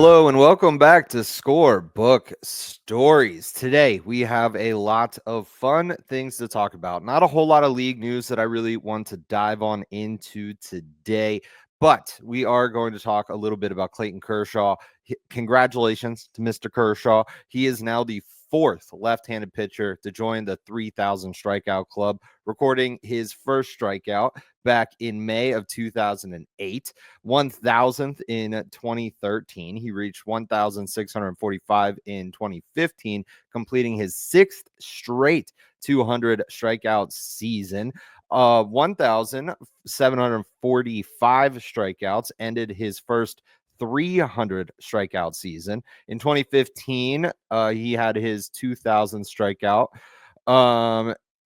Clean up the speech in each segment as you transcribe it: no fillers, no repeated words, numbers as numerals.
Hello and welcome back to Scorebook Stories. Today we have a lot of fun things to talk about. Not a whole lot of league news that I really want to dive on into today, but we are going to talk a little bit about Clayton Kershaw. Congratulations to Mr. Kershaw. He is now the fourth left-handed pitcher to join the 3,000 strikeout club, recording his first strikeout back in May of 2008. 1,000th in 2013. He reached 1,645 in 2015, completing his sixth straight 200 strikeout season. 1,745 strikeouts ended his first 300 strikeout season. In 2015, he had his 2,000 strikeout.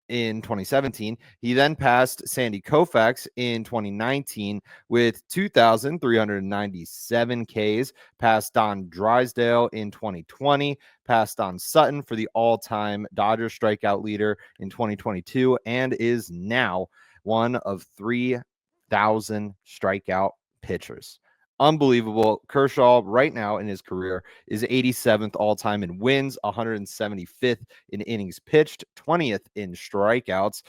In 2017, he then passed Sandy Koufax in 2019 with 2,397 Ks, passed Don Drysdale in 2020, passed Don Sutton for the all-time Dodgers strikeout leader in 2022, and is now one of 3,000 strikeout pitchers. Unbelievable. Kershaw right now in his career is 87th all-time in wins, 175th in innings pitched, 20th in strikeouts,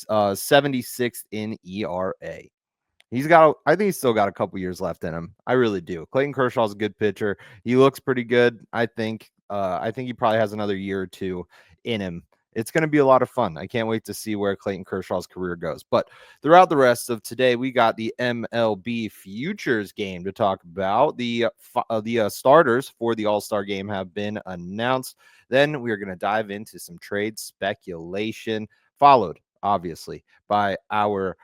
76th in ERA. I think he's still got a couple years left in him. I really do. Clayton Kershaw's a good pitcher. He looks pretty good. I think he probably has another year or two in him. It's going to be a lot of fun. I can't wait to see where Clayton Kershaw's career goes. But throughout the rest of today, we got the MLB Futures game to talk about. The starters for the All-Star Game have been announced. Then we are going to dive into some trade speculation, followed, obviously, by our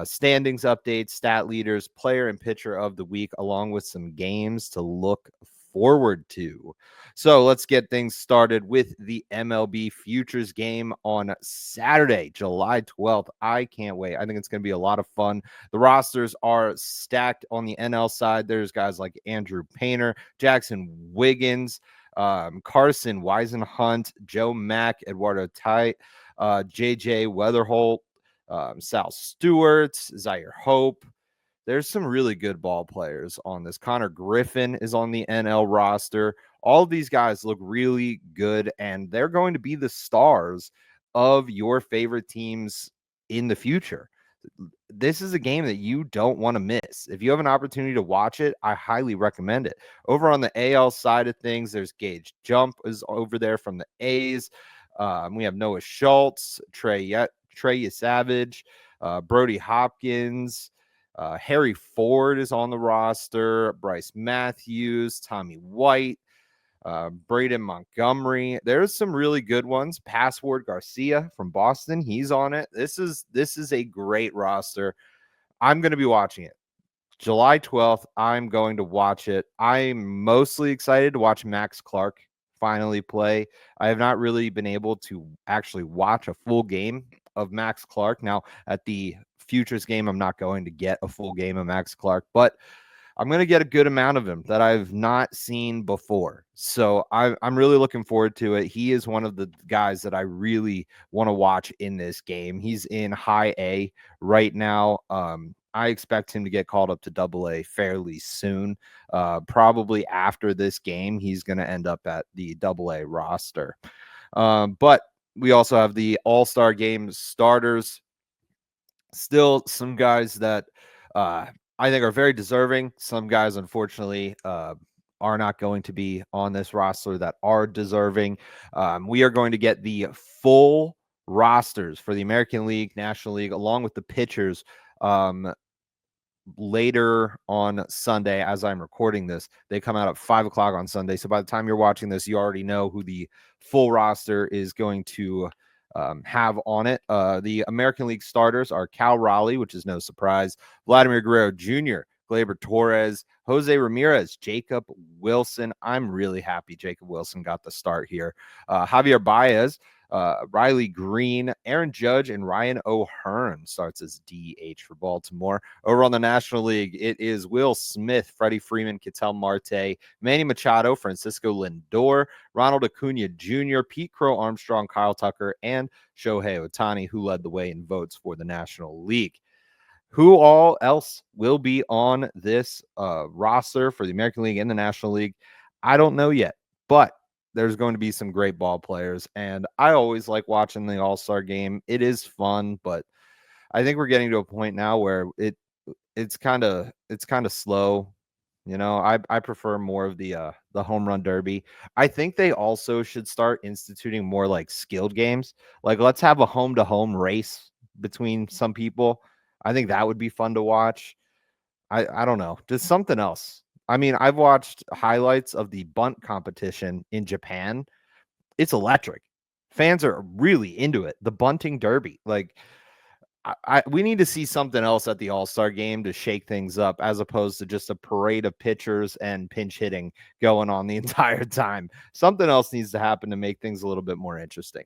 standings updates, stat leaders, player and pitcher of the week, along with some games to look forward to. So let's get things started with the MLB Futures game on Saturday, July 12th. I can't wait. I think it's going to be a lot of fun. The rosters are stacked on the NL side. There's guys like Andrew Painter, Jackson Wiggins, Carson Weisenhunt, Joe Mack, Eduardo Tite, JJ Weatherholt, Sal Stewart, Zaire Hope. There's some really good ball players on this. Connor Griffin is on the NL roster. All of these guys look really good, and they're going to be the stars of your favorite teams in the future. This is a game that you don't want to miss. If you have an opportunity to watch it, I highly recommend it. Over on the AL side of things, there's Gage Jump is over there from the A's. We have Noah Schultz, Trey Savage, Brody Hopkins, Harry Ford is on the roster, Bryce Matthews, Tommy White, Braden Montgomery. There's some really good ones. Password Garcia from Boston, he's on it. This is a great roster. I'm going to be watching it. July 12th, I'm going to watch it. I'm mostly excited to watch Max Clark finally play. I have not really been able to actually watch a full game of Max Clark. Now, at the Futures game, I'm not going to get a full game of Max Clark, but I'm going to get a good amount of him that I've not seen before. So I'm really looking forward to it. He is one of the guys that I really want to watch in this game. He's in high A right now. I expect him to get called up to Double A fairly soon. Probably after this game, he's going to end up at the Double A roster. But we also have the All-Star Game starters. Still some guys that I think are very deserving. Some guys, unfortunately, are not going to be on this roster that are deserving. We are going to get the full rosters for the American League, National League, along with the pitchers later on Sunday. As I'm recording this, they come out at 5 o'clock on Sunday. So by the time you're watching this, you already know who the full roster is going to have on it. The American League starters are Cal Raleigh, which is no surprise, Vladimir Guerrero Jr., Gleyber Torres, Jose Ramirez, Jacob Wilson. I'm really happy Jacob Wilson got the start here. Javier Baez, Riley Green, Aaron Judge, and Ryan O'Hearn starts as DH for Baltimore. Over on the National League, it is Will Smith, Freddie Freeman, Ketel Marte, Manny Machado, Francisco Lindor, Ronald Acuna Jr., Pete Crow Armstrong, Kyle Tucker, and Shohei Ohtani, who led the way in votes for the National League. Who all else will be on this roster for the American League and the National League? I don't know yet, but there's going to be some great ball players. And I always like watching the All-Star game. It is fun, but I think we're getting to a point now where it's kind of slow. I prefer more of the home run derby. I think they also should start instituting more like skilled games. Like let's have a home to home race between some people. I think that would be fun to watch. I don't know, just something else. I mean, I've watched highlights of the bunt competition in Japan. It's electric. Fans are really into it. The bunting derby. Like we need to see something else at the All-Star game to shake things up as opposed to just a parade of pitchers and pinch hitting going on the entire time. Something else needs to happen to make things a little bit more interesting.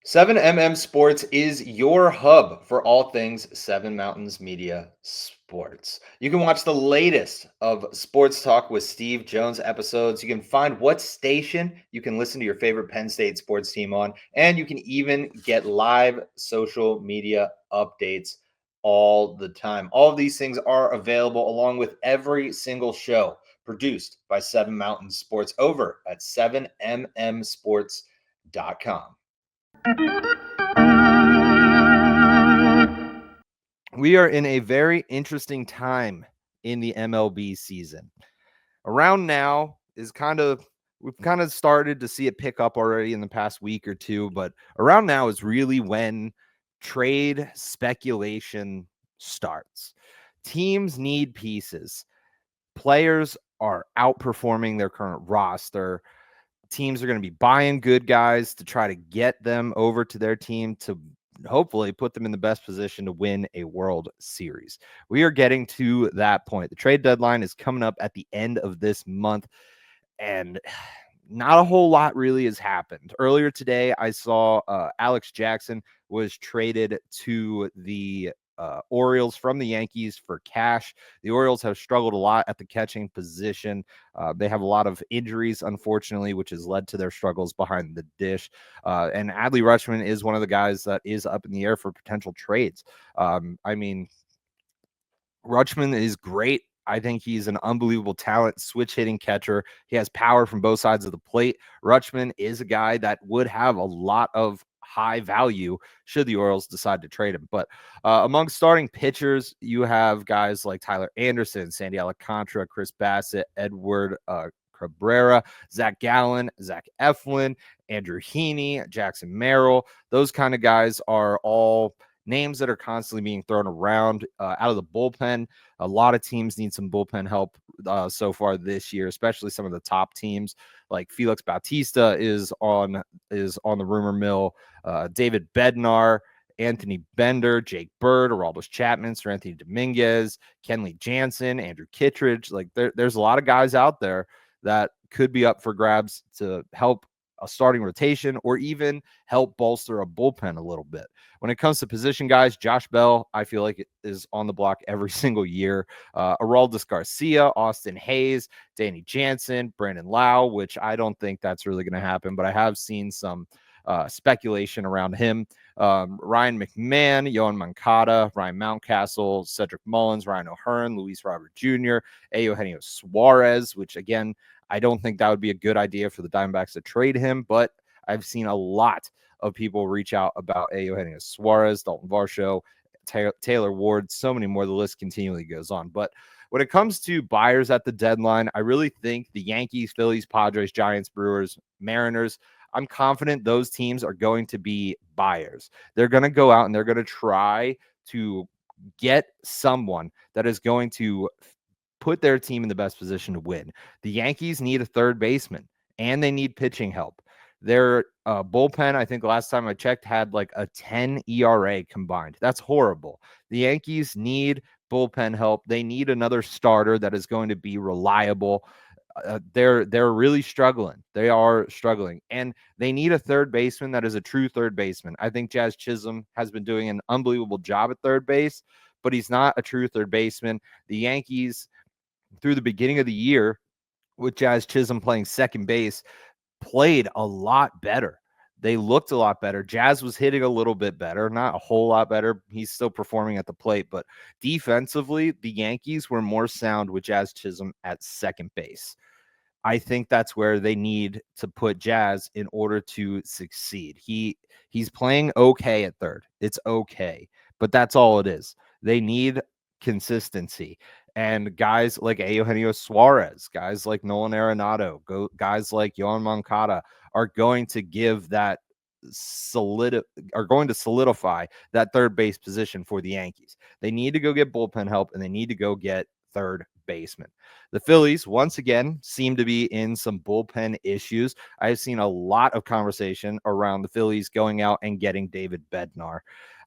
7MM Sports is your hub for all things Seven Mountains Media Sports. You can watch the latest of Sports Talk with Steve Jones episodes. You can find what station you can listen to your favorite Penn State sports team on, and you can even get live social media updates all the time. All of these things are available along with every single show produced by Seven Mountains Sports over at 7mmsports.com. We are in a very interesting time in the MLB season. Around now is we've kind of started to see it pick up already in the past week or two, but around now is really when trade speculation starts. Teams need pieces. Players are outperforming their current roster. Teams are going to be buying good guys to try to get them over to their team to hopefully put them in the best position to win a World Series. We are getting to that point. The trade deadline is coming up at the end of this month, and not a whole lot really has happened. Earlier today, I saw Alex Jackson was traded to the Orioles from the Yankees for cash. The Orioles have struggled a lot at the catching position. They have a lot of injuries, unfortunately, which has led to their struggles behind the dish. And Adley Rutschman is one of the guys that is up in the air for potential trades. I mean, Rutschman is great. I think he's an unbelievable talent, switch hitting catcher. He has power from both sides of the plate. Rutschman is a guy that would have a lot of high value should the Orioles decide to trade him. But among starting pitchers, you have guys like Tyler Anderson, Sandy Alcantara, Chris Bassett, Edward Cabrera, Zach Gallen, Zach Eflin, Andrew Heaney, Jackson Merrill. Those kind of guys are all names that are constantly being thrown around out of the bullpen. A lot of teams need some bullpen help so far this year, especially some of the top teams like Felix Bautista is on the rumor mill. David Bednar, Anthony Bender, Jake Bird, Aroldis Chapman, Sir Anthony Dominguez, Kenley Jansen, Andrew Kittredge. Like there's a lot of guys out there that could be up for grabs to help a starting rotation or even help bolster a bullpen a little bit. When it comes to position guys, Josh Bell, I feel like it is on the block every single year. Aroldis Garcia, Austin Hayes, Danny Jansen, Brandon Lau, which I don't think that's really going to happen, but I have seen some speculation around him. Ryan McMahon, Yohan Moncada, Ryan Mountcastle, Cedric Mullins, Ryan O'Hearn, Luis Robert Jr., Eugenio Suarez, which again, I don't think that would be a good idea for the Diamondbacks to trade him, but I've seen a lot of people reach out about Eugenio Suarez, Dalton Varsho, Taylor Ward, so many more. The list continually goes on. But when it comes to buyers at the deadline, I really think the Yankees, Phillies, Padres, Giants, Brewers, Mariners, I'm confident those teams are going to be buyers. They're going to go out and they're going to try to get someone that is going to put their team in the best position to win. The Yankees need a third baseman and they need pitching help. Their bullpen, I think last time I checked, had like a 10 ERA combined. That's horrible. The Yankees need bullpen help. They need another starter that is going to be reliable. They're really struggling. They are struggling, and they need a third baseman that is a true third baseman. I think Jazz Chisholm has been doing an unbelievable job at third base, but he's not a true third baseman. The Yankees, through the beginning of the year, with Jazz Chisholm playing second base, played a lot better. they looked a lot better. Jazz was hitting a little bit better, not a whole lot better. He's still performing at the plate, but defensively, the Yankees were more sound with Jazz Chisholm at second base. I think that's where they need to put Jazz in order to succeed. He's playing okay at third. It's okay, but that's all it is. They need consistency. And guys like Eugenio Suarez, guys like Nolan Arenado, guys like Yohan Moncada are going to give that solidify that third base position for the Yankees. They need to go get bullpen help, and they need to go get third baseman. The Phillies, once again, seem to be in some bullpen issues. I've seen a lot of conversation around the Phillies going out and getting David Bednar.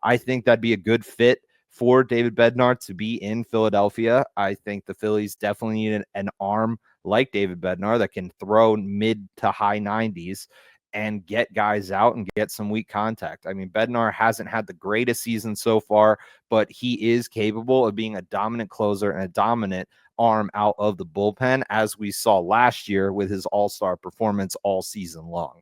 I think that'd be a good fit for David Bednar to be in Philadelphia. I think the Phillies definitely need an arm like David Bednar that can throw mid to high 90s and get guys out and get some weak contact. I mean, Bednar hasn't had the greatest season so far, but he is capable of being a dominant closer and a dominant arm out of the bullpen, as we saw last year with his all-star performance all season long.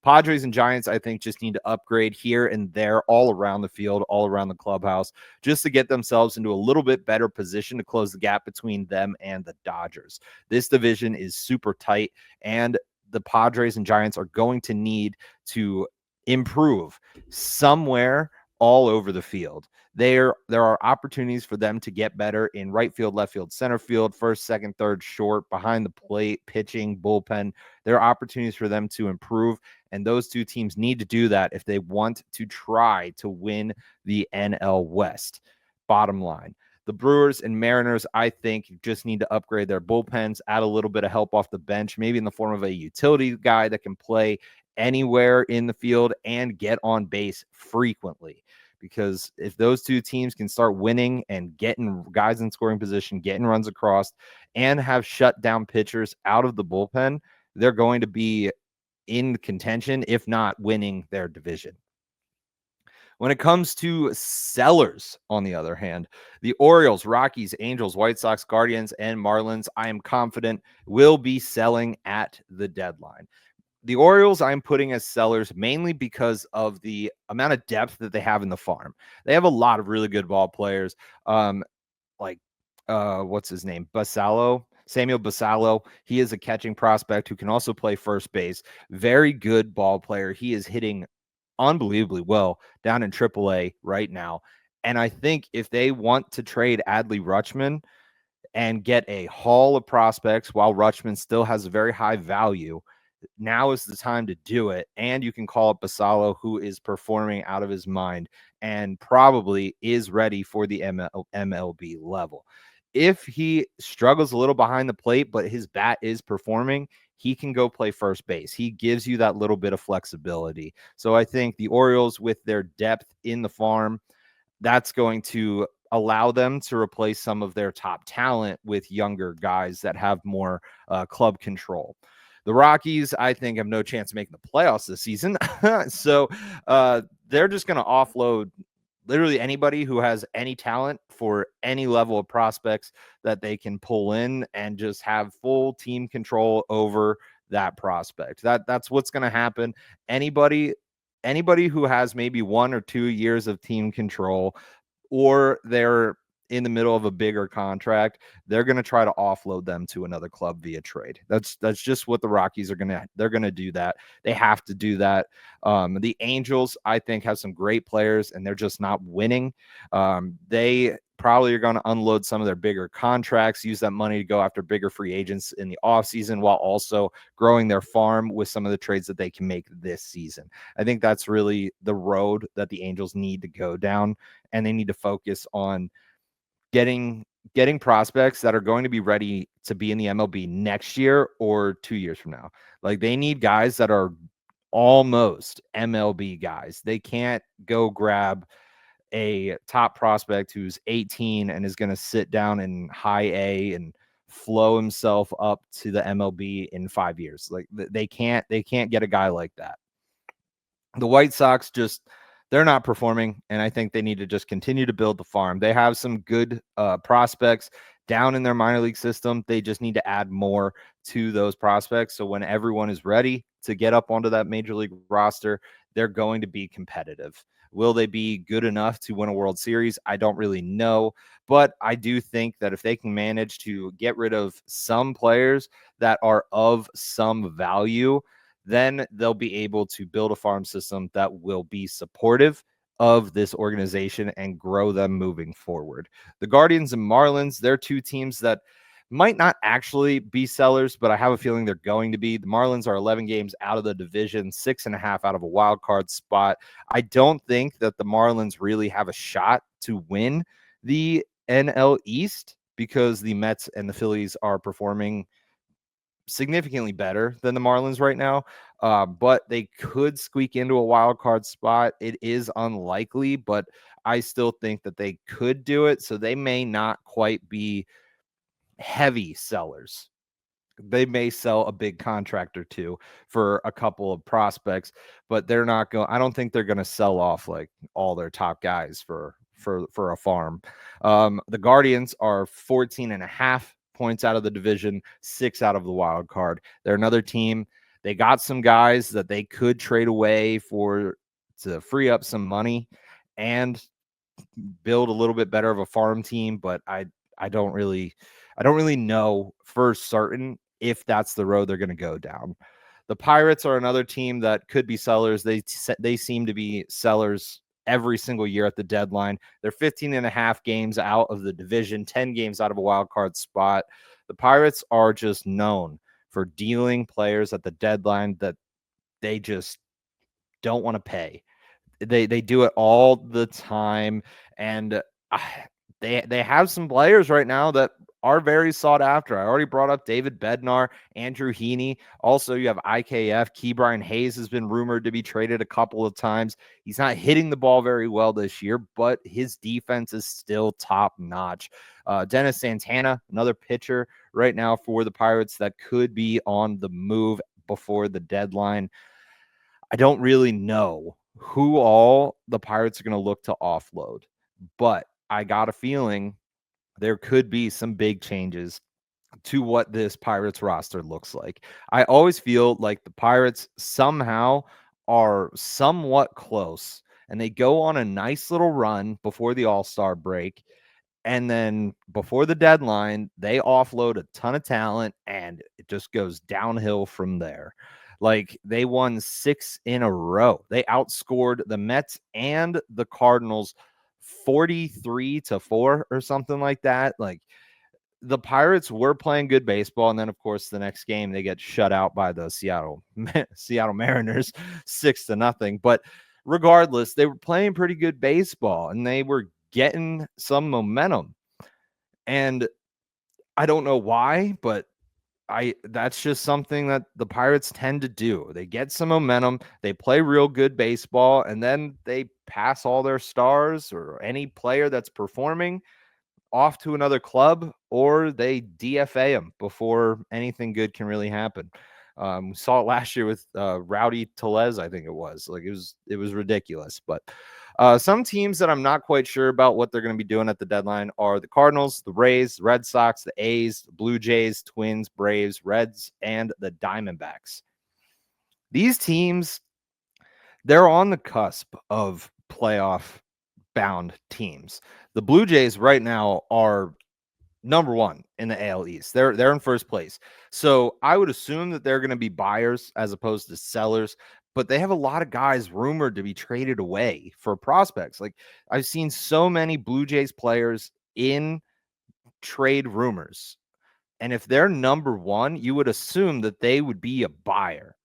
Padres and Giants, I think, just need to upgrade here and there, all around the field, all around the clubhouse, just to get themselves into a little bit better position to close the gap between them and the Dodgers. This division is super tight, and the Padres and Giants are going to need to improve somewhere all over the field. There are opportunities for them to get better in right field, left field, center field, first, second, third, short, behind the plate, pitching, bullpen. There are opportunities for them to improve, and those two teams need to do that if they want to try to win the NL West. Bottom line. The Brewers and Mariners, I think, just need to upgrade their bullpens, add a little bit of help off the bench, maybe in the form of a utility guy that can play anywhere in the field and get on base frequently. Because if those two teams can start winning and getting guys in scoring position, getting runs across, and have shut down pitchers out of the bullpen, they're going to be in contention, if not winning their division. When it comes to sellers, on the other hand, the Orioles, Rockies, Angels, White Sox, Guardians, and Marlins, I am confident will be selling at the deadline. The Orioles I'm putting as sellers mainly because of the amount of depth that they have in the farm. They have a lot of really good ball players, what's his name? Samuel Basallo. He is a catching prospect who can also play first base. Very good ball player. He is hitting unbelievably well down in AAA right now. And I think if they want to trade Adley Rutschman and get a haul of prospects while Rutschman still has a very high value, now is the time to do it. And you can call up Basallo, who is performing out of his mind and probably is ready for the MLB level. If he struggles a little behind the plate, but his bat is performing, he can go play first base. He gives you that little bit of flexibility. So I think the Orioles, with their depth in the farm, that's going to allow them to replace some of their top talent with younger guys that have more club control. The Rockies, I think, have no chance of making the playoffs this season. So they're just going to offload literally anybody who has any talent for any level of prospects that they can pull in and just have full team control over that prospect. That's what's going to happen. Anybody who has maybe 1 or 2 years of team control, or they're in the middle of a bigger contract, they're going to try to offload them to another club via trade. That's just what the Rockies are they're going to do that. They have to do that. The Angels, I think, have some great players, and they're just not winning. They probably are going to unload some of their bigger contracts, use that money to go after bigger free agents in the offseason, while also growing their farm with some of the trades that they can make this season. I think that's really the road that the Angels need to go down, and they need to focus on getting prospects that are going to be ready to be in the MLB next year or 2 years from now. Like, they need guys that are almost MLB guys. They can't go grab a top prospect who's 18 and is going to sit down in high A and flow himself up to the MLB in 5 years. Like, they can't get a guy like that. The White Sox they're not performing, and I think they need to just continue to build the farm. They have some good prospects down in their minor league system. They just need to add more to those prospects. So when everyone is ready, to get up onto that major league roster, they're going to be competitive. Will they be good enough to win a World Series? I don't really know, but I do think that if they can manage to get rid of some players that are of some value, then they'll be able to build a farm system that will be supportive of this organization and grow them moving forward. The Guardians and Marlins, they're two teams that might not actually be sellers, but I have a feeling they're going to be. The Marlins are 11 games out of the division, 6.5 out of a wild card spot. I don't think that the Marlins really have a shot to win the NL East because the Mets and the Phillies are performing significantly better than the Marlins right now, but they could squeak into a wild card spot. It is unlikely, but I still think that they could do it. So they may not quite be heavy sellers. They may sell a big contract or two for a couple of prospects, but they're not going. I don't think they're going to sell off like all their top guys for a farm. The Guardians are 14.5 points out of the division, 6 out of the wild card. They're another team. They got some guys that they could trade away to free up some money and build a little bit better of a farm team, but I don't really know for certain if that's the road they're going to go down. The Pirates are another team that could be sellers. They seem to be sellers every single year at the deadline. They're 15.5 games out of the division, 10 games out of a wild card spot. The Pirates are just known for dealing players at the deadline that they just don't want to pay. They do it all the time, and they have some players right now that are very sought after. I already brought up David Bednar, Andrew Heaney. Also, you have IKF. Ke'Bryan Hayes has been rumored to be traded a couple of times. He's not hitting the ball very well this year, but his defense is still top notch. Dennis Santana, another pitcher right now for the Pirates that could be on the move before the deadline. I don't really know who all the Pirates are going to look to offload, but I got a feeling there could be some big changes to what this Pirates roster looks like. I always feel like the Pirates somehow are somewhat close and they go on a nice little run before the All-Star break. And then before the deadline, they offload a ton of talent and it just goes downhill from there. Like they won 6 in a row. They outscored the Mets and the Cardinals 43-4 or something like that. Like the Pirates were playing good baseball. And then of course the next game they get shut out by the Seattle Mariners 6-0. But regardless, they were playing pretty good baseball and they were getting some momentum. And I don't know why, but that's just something that the Pirates tend to do. They get some momentum, they play real good baseball, and then they pass all their stars or any player that's performing off to another club, or they DFA them before anything good can really happen. We saw it last year with Rowdy Tellez, I think it was. Like it was ridiculous. But some teams that I'm not quite sure about what they're going to be doing at the deadline are the Cardinals, the Rays, the Red Sox, the A's, the Blue Jays, Twins, Braves, Reds, and the Diamondbacks. These teams, they're on the cusp of playoff-bound teams. The Blue Jays right now are number 1 in the AL East. They're in first place. So I would assume that they're going to be buyers as opposed to sellers, but they have a lot of guys rumored to be traded away for prospects. Like I've seen so many Blue Jays players in trade rumors. And if they're number 1, you would assume that they would be a buyer.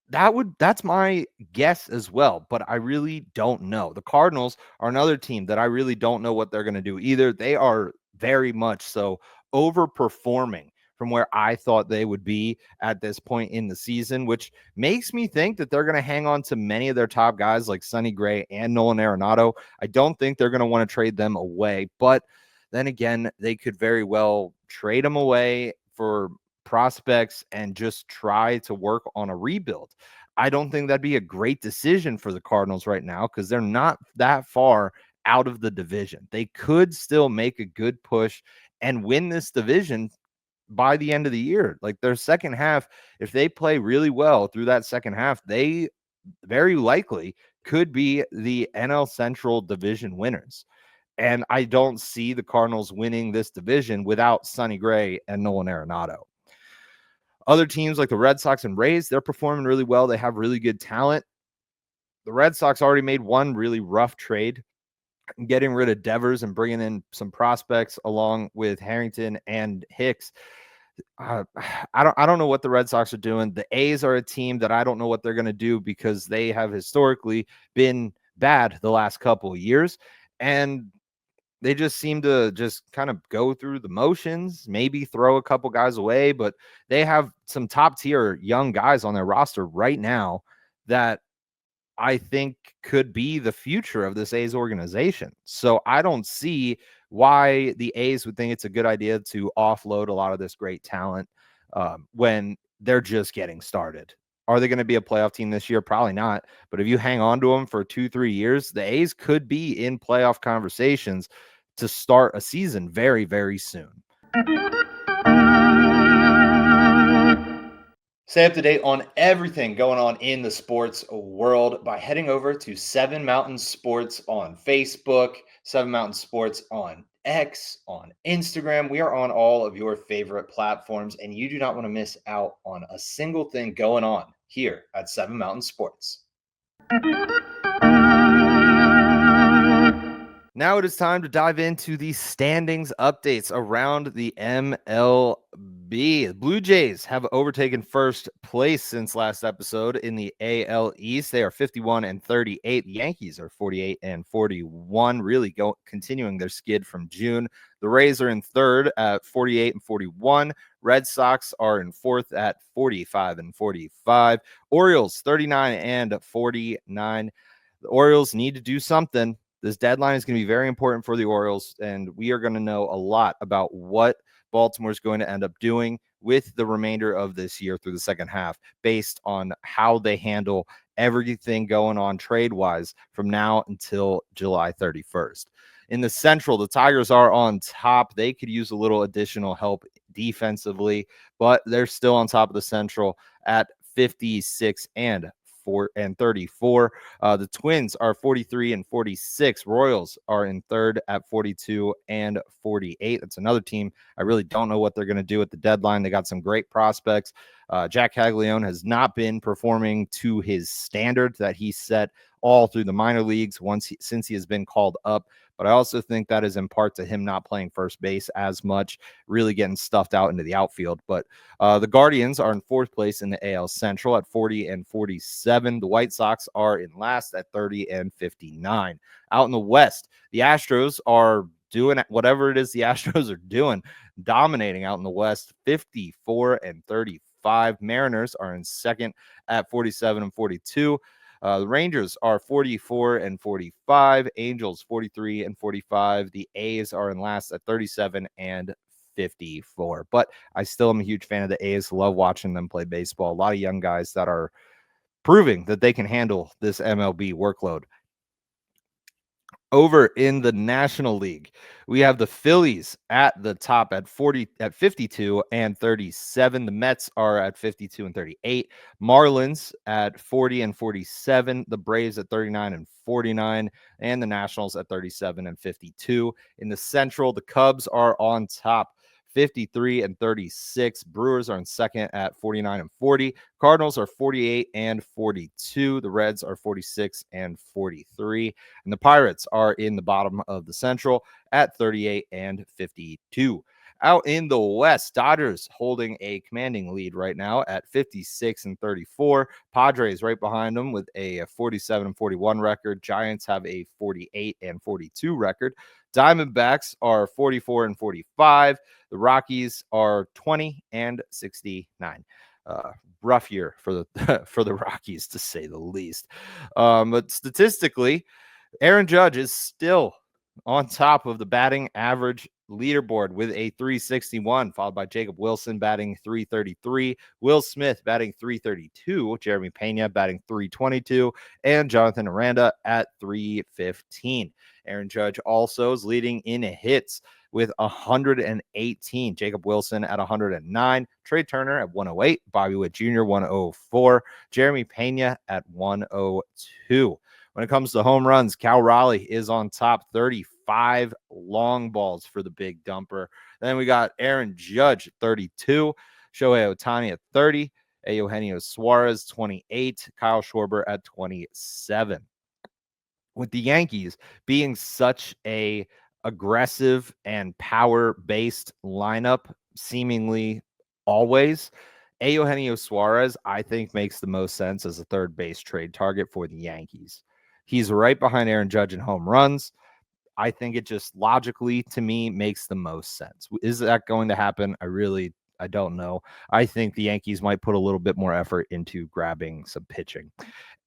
That's my guess as well, but I really don't know. The Cardinals are another team that I really don't know what they're going to do either. They are very much so overperforming from where I thought they would be at this point in the season, which makes me think that they're going to hang on to many of their top guys like Sonny Gray and Nolan Arenado. I don't think they're going to want to trade them away, but then again, they could very well trade them away for prospects and just try to work on a rebuild. I don't think that'd be a great decision for the Cardinals right now because they're not that far out of the division. They could still make a good push and win this division by the end of the year. Like their second half, if they play really well through that second half, they very likely could be the NL Central division winners. And I don't see the Cardinals winning this division without Sonny Gray and Nolan Arenado. Other teams like the Red Sox and Rays, they're performing really well. They have really good talent. The Red Sox already made one really rough trade, getting rid of Devers and bringing in some prospects along with Harrington and Hicks. I don't know what the Red Sox are doing. The A's are a team that I don't know what they're going to do because they have historically been bad the last couple of years, and they just seem to just kind of go through the motions, maybe throw a couple guys away, but they have some top tier young guys on their roster right now that I think could be the future of this A's organization. So I don't see why the A's would think it's a good idea to offload a lot of this great talent when they're just getting started. Are they going to be a playoff team this year? Probably not. But if you hang on to them for 2-3 years, the A's could be in playoff conversations to start a season very, very soon. Stay up to date on everything going on in the sports world by heading over to 7 Mountain Sports on Facebook, 7 Mountain Sports on X, on Instagram. We are on all of your favorite platforms, and you do not want to miss out on a single thing going on here at 7 Mountain Sports. Now it is time to dive into the standings updates around the MLB. The Blue Jays have overtaken first place since last episode in the AL East. They are 51-38. The Yankees are 48-41, really continuing their skid from June. The Rays are in third at 48-41. Red Sox are in fourth at 45-45. Orioles 39-49. The Orioles need to do something. This deadline is going to be very important for the Orioles, and we are going to know a lot about what Baltimore is going to end up doing with the remainder of this year through the second half based on how they handle everything going on trade-wise from now until July 31st. In the Central, the Tigers are on top. They could use a little additional help defensively, but they're still on top of the Central at 56-34. The Twins are 43-46. Royals are in third at 42-48. That's another team I really don't know what they're going to do at the deadline. They got some great prospects. Jack Caglione has not been performing to his standard that he set all through the minor leagues since he has been called up. But I also think that is in part to him not playing first base as much, really getting stuffed out into the outfield. But the Guardians are in fourth place in the AL Central at 40-47. The White Sox are in last at 30-59. Out in the West, the Astros are doing whatever it is the Astros are doing, dominating out in the West, 54-35. Mariners are in second at 47-42. The Rangers are 44-45. Angels 43-45. The A's are in last at 37-54. But I still am a huge fan of the A's. Love watching them play baseball. A lot of young guys that are proving that they can handle this MLB workload. Over in the National League, we have the Phillies at the top at 52-37. The Mets are at 52-38. Marlins at 40-47. The Braves at 39-49, and the Nationals at 37-52. In the Central, the Cubs are on top, 53-36. Brewers are in second at 49-40. Cardinals are 48-42. The Reds are 46-43. And the Pirates are in the bottom of the Central at 38-52. Out in the West, Dodgers holding a commanding lead right now at 56-34. Padres right behind them with a 47-41 record. Giants have a 48-42 record. Diamondbacks are 44-45. The Rockies are 20-69. Rough year for the for the Rockies, to say the least. But statistically, Aaron Judge is still on top of the batting average leaderboard with a 361, followed by Jacob Wilson batting 333, Will Smith batting 332, Jeremy Pena batting 322, and Jonathan Aranda at 315. Aaron Judge also is leading in hits with 118. Jacob Wilson at 109. Trey Turner at 108. Bobby Witt Jr. 104. Jeremy Pena at 102. When it comes to home runs, Cal Raleigh is on top, 35 long balls for the big dumper. Then we got Aaron Judge at 32. Shohei Ohtani at 30. Eugenio Suarez, 28. Kyle Schwarber at 27. With the Yankees being such a aggressive and power-based lineup, seemingly always, Eugenio Suarez, I think, makes the most sense as a third base trade target for the Yankees. He's right behind Aaron Judge in home runs. I think it just logically, to me, makes the most sense. Is that going to happen? I don't know. I think the Yankees might put a little bit more effort into grabbing some pitching.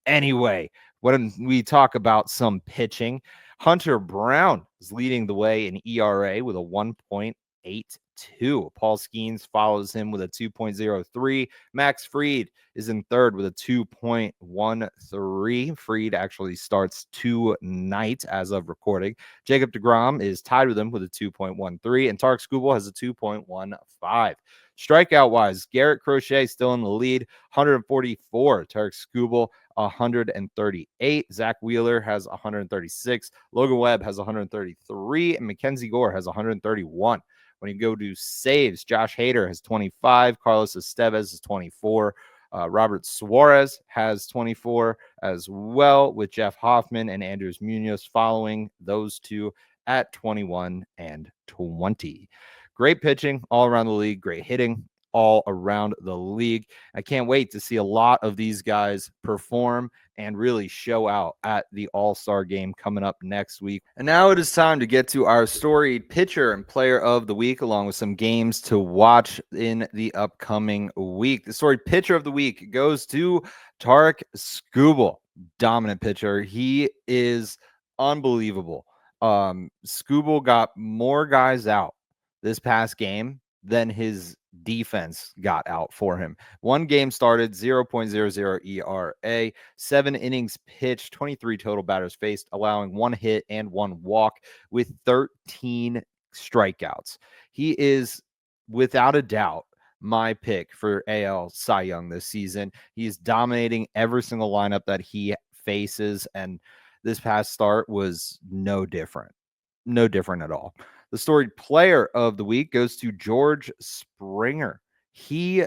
Anyway, when we talk about some pitching, Hunter Brown is leading the way in ERA with a 1.82. Paul Skeens follows him with a 2.03. Max Fried is in third with a 2.13. Fried actually starts tonight as of recording. Jacob deGrom is tied with him with a 2.13, and Tarek Skubal has a 2.15. Strikeout-wise, Garrett Crochet still in the lead, 144. Tarek Skubal, 138. Zach Wheeler has 136. Logan Webb has 133. And Mackenzie Gore has 131. When you go to saves, Josh Hader has 25. Carlos Estevez has 24. Robert Suarez has 24 as well, with Jeff Hoffman and Andres Munoz following those two at 21 and 20. Great pitching all around the league. Great hitting all around the league. I can't wait to see a lot of these guys perform and really show out at the All-Star Game coming up next week. And now it is time to get to our storied pitcher and player of the week, along with some games to watch in the upcoming week. The storied pitcher of the week goes to Tarek Skubal, dominant pitcher. He is unbelievable. Skubal got more guys out this past game than his defense got out for him. One game started, 0.00 ERA, 7 innings pitched, 23 total batters faced, allowing 1 hit and 1 walk with 13 strikeouts. He is, without a doubt, my pick for AL Cy Young this season. He's dominating every single lineup that he faces, and this past start was no different at all. The storied player of the week goes to George Springer. He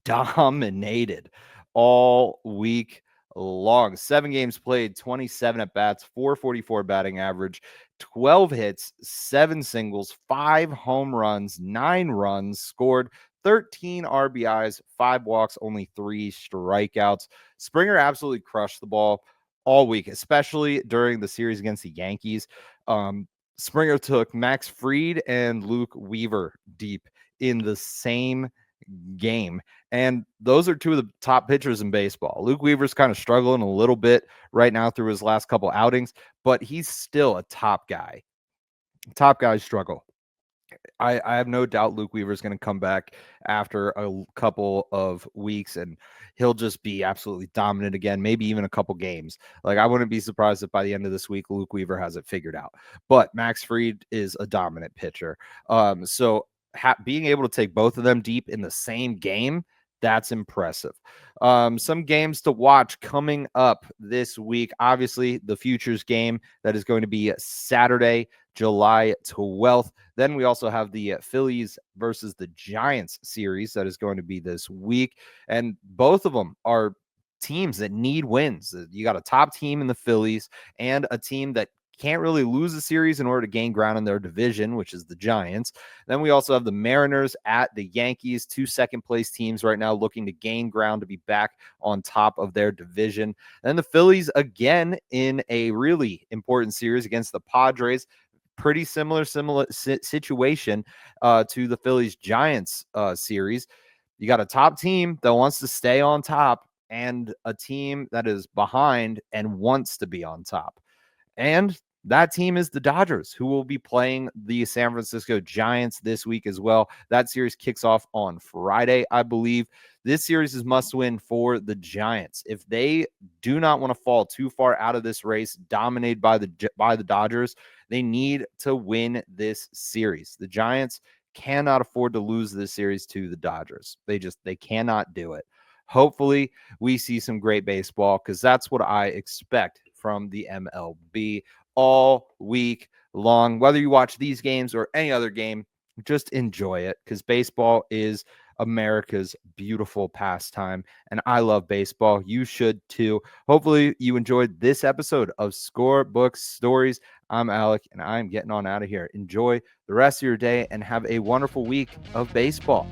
dominated all week long. 7 games played, 27 at bats, 444 batting average, 12 hits, 7 singles, 5 home runs, 9 runs scored, 13 RBIs, 5 walks, only 3 strikeouts. Springer absolutely crushed the ball all week, especially during the series against the Yankees. Springer took Max Fried and Luke Weaver deep in the same game. And those are two of the top pitchers in baseball. Luke Weaver's kind of struggling a little bit right now through his last couple outings, but he's still a top guy. Top guys struggle. I have no doubt Luke Weaver is going to come back after a couple of weeks, and he'll just be absolutely dominant again, maybe even a couple games. Like, I wouldn't be surprised if by the end of this week, Luke Weaver has it figured out. But Max Fried is a dominant pitcher. So being able to take both of them deep in the same game, that's impressive. Some games to watch coming up this week. Obviously, the Futures game that is going to be Saturday, July 12th. Then we also have the Phillies versus the Giants series that is going to be this week. And both of them are teams that need wins. You got a top team in the Phillies and a team that can't really lose a series in order to gain ground in their division, which is the Giants. Then we also have the Mariners at the Yankees, 2 second-place teams right now looking to gain ground to be back on top of their division. And the Phillies again in a really important series against the Padres. Pretty similar situation to the Phillies-Giants series. You got a top team that wants to stay on top and a team that is behind and wants to be on top. And That team is the Dodgers, who will be playing the San Francisco Giants this week as well. That series kicks off on Friday, I believe. This series is must win for the Giants. If they do not want to fall too far out of this race, dominated by the Dodgers, they need to win this series. The Giants cannot afford to lose this series to the Dodgers. They cannot do it. Hopefully, we see some great baseball, because that's what I expect from the MLB all week long. Whether you watch these games or any other game, just enjoy it, because baseball is America's beautiful pastime, and I love baseball. You should too. Hopefully you enjoyed this episode of Scorebook Stories. I'm Alec, and I'm getting on out of here. Enjoy the rest of your day and have a wonderful week of baseball.